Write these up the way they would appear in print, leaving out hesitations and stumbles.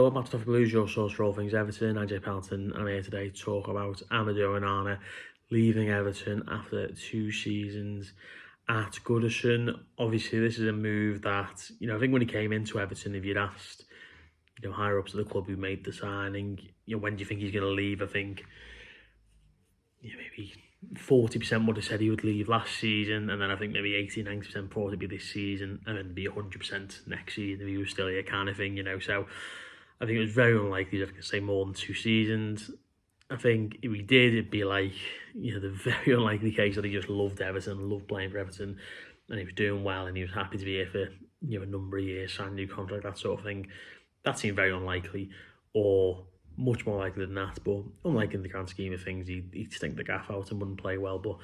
all, Matt Tough Blues, your source for all things Everton. I'm Jay Pelton, and I'm here today to talk about Amadou Onana leaving Everton after 2 seasons at Goodison. Obviously, this is a move that, I think when he came into Everton, if you'd asked, higher ups of the club who made the signing, when do you think he's going to leave? I think, maybe 40% would have said he would leave last season, and then I think maybe 80-90% thought it'd be this season, and then be 100% next season if he was still here, kind of thing, So I think it was very unlikely to say more than 2 seasons. I think if he did, it'd be like, the very unlikely case that he just loved Everton, loved playing for Everton, and he was doing well, and he was happy to be here for, a number of years, sign a new contract, that sort of thing. That seemed very unlikely, or much more likely than that, but unlike in the grand scheme of things, he'd stink the gaff out and wouldn't play well, but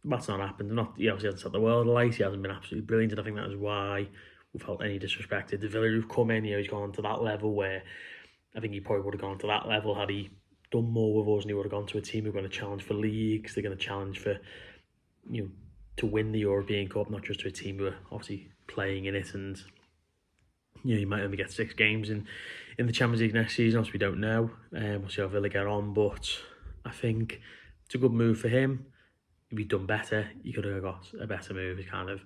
that's not happened. He obviously hasn't set the world alight, he hasn't been absolutely brilliant, and I think that is why we felt any disrespected. The Villa who've come in, he's gone to that level where I think he probably would have gone to that level had he done more with us, and he would have gone to a team who are going to challenge for leagues, they're going to challenge for, to win the European Cup, not just to a team who are obviously playing in it, and you might only get 6 games in the Champions League next season, obviously we don't know. We'll see how Villa get on, but I think it's a good move for him. If he'd done better, he could have got a better move, is kind of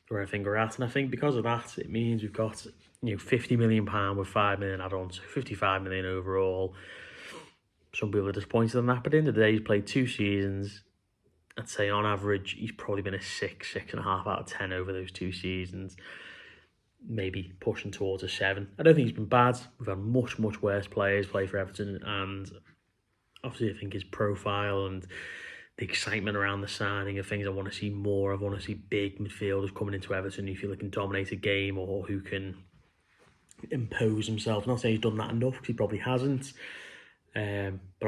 where I think we're at. And I think because of that, it means we've got £50 million with 5 million add-ons, 55 million overall. Some people are disappointed on that, but at the end of the day, he's played 2 seasons. I'd say on average, he's probably been a 6.5 out of 10 over those 2 seasons. Maybe pushing towards a 7. I don't think he's been bad. We've had much worse players play for Everton, and obviously I think his profile and the excitement around the signing of things I want to see more of. I want to see big midfielders coming into Everton who feel they can dominate a game or who can impose themselves. I'm not saying he's done that enough, because he probably hasn't, but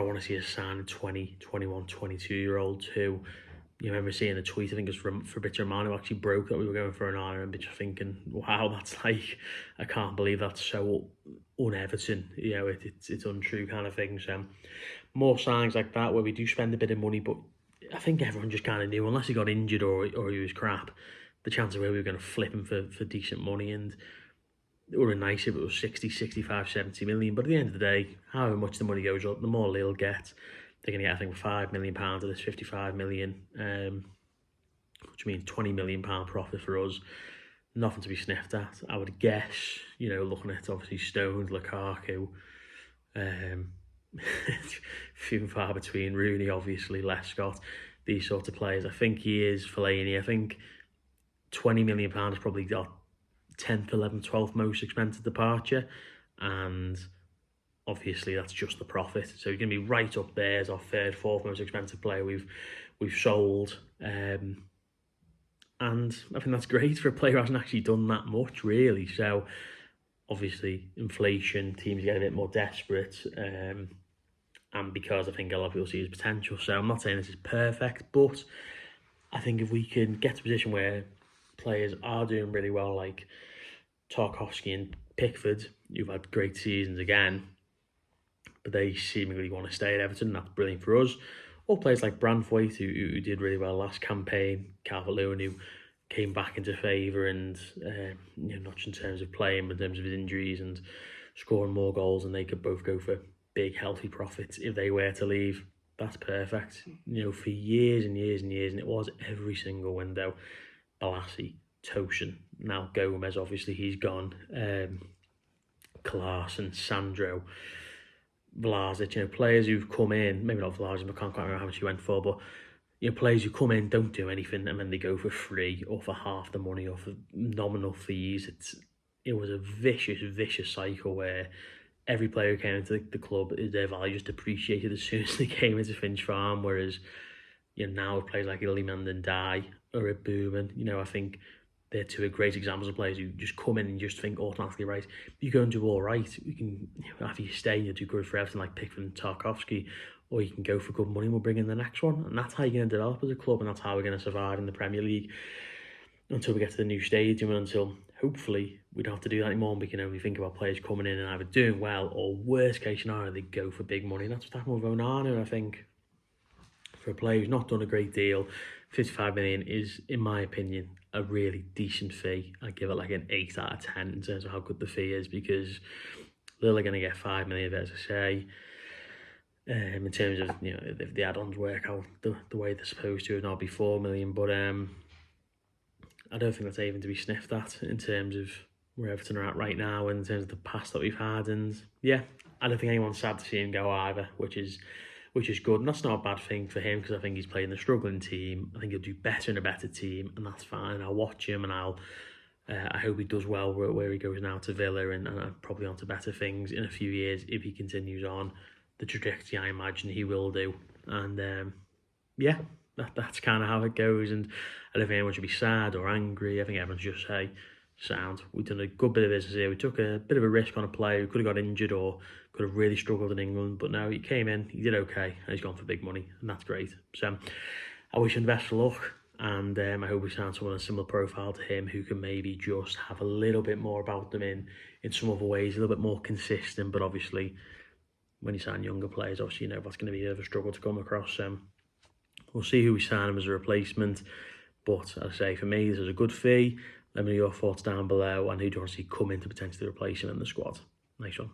I want to see a sign 20, 21, 22-year-olds who, I remember seeing a tweet, I think it was from Fabrizio Romano, actually broke that we were going for Onana, and just thinking, wow, that's like, I can't believe that's so un-Everton, it's untrue kind of thing. So more signs like that where we do spend a bit of money, but I think everyone just kind of knew, unless he got injured or he was crap, the chances were we were going to flip him for decent money, and it would have been nice if it was 60, 65, 70 million, but at the end of the day, however much the money goes up, the more they'll get. They're going to get, I think, £5 million of this 55 million, which means £20 million profit for us. Nothing to be sniffed at, I would guess. Looking at obviously Stones, Lukaku, few and far between. Rooney, obviously, Lescott, these sorts of players. I think he is Fellaini. I think £20 million is probably got 10th, 11th, 12th most expensive departure, and obviously that's just the profit. So he's going to be right up there as our 3rd, 4th most expensive player we've sold. And I think that's great for a player who hasn't actually done that much, really. So obviously inflation, teams get a bit more desperate. And because I think a lot of people see his potential. So I'm not saying this is perfect, but I think if we can get to a position where players are doing really well, like Tarkowski and Pickford, who've had great seasons again, but they seemingly want to stay at Everton, that's brilliant for us. Or players like Branthwaite, who did really well last campaign, Calvert-Lewin, who came back into favour, and not just in terms of playing, but in terms of his injuries and scoring more goals, and they could both go for big, healthy profits if they were to leave. That's perfect. For years and years and years, and it was every single window. Balassi, Tosin, now Gomez, obviously he's gone, Klaassen, Sandro, Vlasic, players who've come in, maybe not Vlasic, I can't quite remember how much he went for, but players who come in, don't do anything, and then they go for free or for half the money or for nominal fees. It was a vicious cycle where every player who came into the club, their value just depreciated as soon as they came into Finch Farm, whereas now with players like Iliman and Dye or Booman, I think they're 2 great examples of players who just come in and just think automatically, right, you go and do all right, you can, after you stay, you do good for Everton like Pickford and Tarkowski, or you can go for good money and we'll bring in the next one. And that's how you're going to develop as a club, and that's how we're going to survive in the Premier League until we get to the new stadium, and until hopefully we don't have to do that anymore, and we can only think about players coming in and either doing well, or worst case scenario, they go for big money. And that's what happened with Onana. I think for a player who's not done a great deal, 55 million is, in my opinion, a really decent fee. I give it like an 8 out of 10 in terms of how good the fee is, because Lille are going to get 5 million, as I say. In terms of, if the add-ons work out the way they're supposed to, it'll be 4 million. But I don't think that's even to be sniffed at in terms of where Everton are at right now, and in terms of the past that we've had. And yeah, I don't think anyone's sad to see him go either, which is good. And that's not a bad thing for him, because I think he's playing the struggling team. I think he'll do better in a better team, and that's fine. I'll watch him, and I hope he does well where he goes now to Villa, and probably onto better things in a few years if he continues on the trajectory I imagine he will do. And yeah, that's kind of how it goes. And I don't think anyone should be sad or angry. I think everyone should just say, sound, we've done a good bit of business here. We took a bit of a risk on a player who could have got injured or could have really struggled in England, but no, he came in, he did okay, and he's gone for big money, and that's great. So I wish him the best of luck, and I hope we sign someone a similar profile to him who can maybe just have a little bit more about them in some other ways, a little bit more consistent. But obviously, when you sign younger players, obviously that's going to be a bit of a struggle to come across. We'll see who we sign him as a replacement. But as I say, for me, this is a good fee. Let me know your thoughts down below, and who do you want to see come in to potentially replace him in the squad. Nice one.